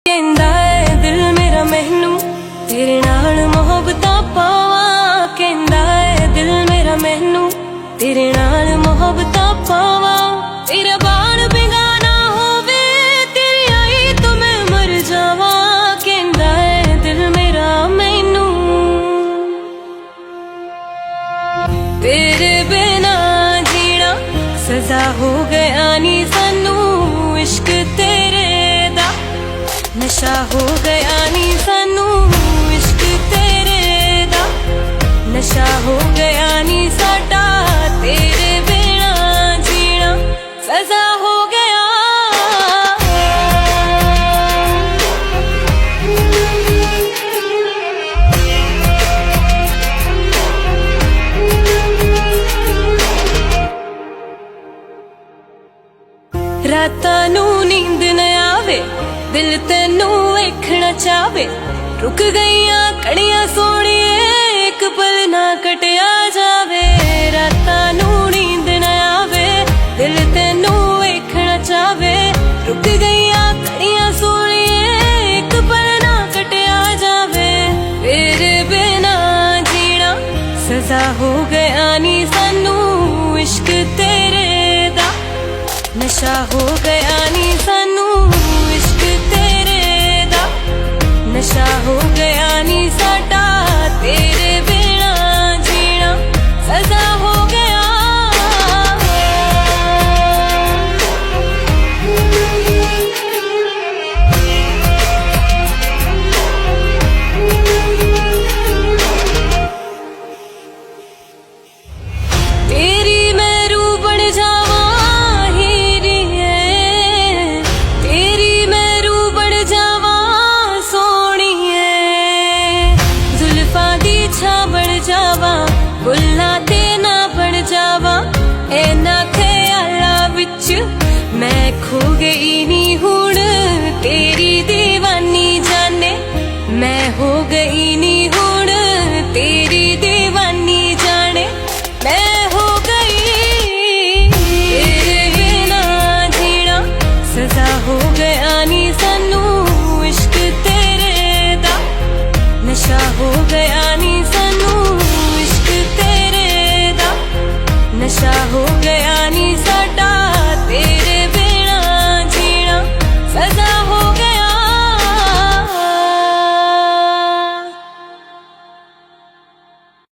ਕਹਿੰਦਾ ਏ ਦਿਲ ਮੇਰਾ ਮੈਨੂੰ ਤੇਰੇ ਨਾਲ ਮੁਹੱਬਤਾਂ ਪਾਵਾਂ। ਕਹਿੰਦਾ ਏ ਦਿਲ ਮੇਰਾ ਮੈਨੂੰ ਤੇਰੇ ਨਾਲ ਮੁਹੱਬਤਾਂ ਪਾਵਾਂ। ਤੇਰਾ ਬਾਣ ਬੇਗਾਨਾ ਹੋਵੇ ਤੇਰੀ ਆਈ ਤੋਂ ਮੈਂ ਮਰ ਜਾਵਾਂ। ਕਹਿੰਦਾ ਏ ਦਿਲ ਮੇਰਾ ਮੈਨੂੰ ਤੇਰੇ ਬਿਨਾ ਜੀਣਾ ਸਜ਼ਾ ਹੋ ਗਿਆ ਨੀ ਸਾਨੂੰ। ਇਸ਼ਕ ਤੇਰੇ ਦਾ ਨਸ਼ਾ ਹੋ ਗਿਆ ਨੀ ਸਾਨੂੰ। ਇਸ਼ਕ ਤੇਰੇ ਦਾ ਨਸ਼ਾ ਹੋ ਗਿਆ ਨੀ ਸਾਡਾ। ਤੇਰੇ ਬਿਨਾ ਜੀਣਾ ਸਜ਼ਾ ਹੋ ਗਿਆ। ਰਾਤਾਂ ਨੂੰ ਨੀਂਦ ਨਾ ਆਵੇ ਦਿਲ ਤੈਨੂੰ ਵੇਖਣਾ ਚਾਵੇ। ਰੁਕ ਗਈਆਂ ਘੜੀਆਂ ਸੋਹਣੀਏ ਇੱਕ ਪਲ ਨਾ ਕਟਿਆ ਜਾਵੇ। ਰਾਤਾਂ ਨੂੰ ਨੀਂਦ ਨਾ ਆਵੇ ਦਿਲ ਤੈਨੂੰ ਵੇਖਣਾ ਚਾਵੇ। ਰੁਕ ਗਈਆਂ ਘੜੀਆਂ ਸੋਹਣੀਏ ਇੱਕ ਪਲ ਨਾ ਕਟਿਆ ਜਾਵੇ। ਤੇਰੇ ਬਿਨਾ ਜੀਣਾ ਸਜ਼ਾ ਹੋ ਗਿਆ ਨੀ ਸਾਨੂੰ। ਇਸ਼ਕ ਤੇਰੇ ਦਾ ਨਸ਼ਾ ਹੋ ਗਿਆ ਨੀ ਸਾਨੂੰ। ਇਸ਼ਕ ਤੇਰੇ ਦਾ ਨਸ਼ਾ ਹੋ ਗਿਆ ਨੀ ਸਾਡਾ। ਤੇਰੇ ਬਿਨਾ ਜੀਣਾ ਸਜ਼ਾ ਹੋ ਗਿਆ। ਤੇਰੀ ਮੈਂ ਰੂਹ ਬਣ ਜਾਵਾਂ ਹੀਰੀਏ। ਤੇਰੀ ਮੈਂ ਰੂਹ ਬਣ ਜਾਵਾਂ ਸੋਹਣੀਏ। ਜ਼ੁਲਫਾਂ ਦੀ ਛਾਂ ਬਣ ਜਾਵਾਂ ਬੁੱਲਾਂ ਤੇ ਨਾ ਬਣ ਜਾਵਾਂ। ਇਹਨਾਂ ਖਿਆਲਾਂ ਵਿੱਚ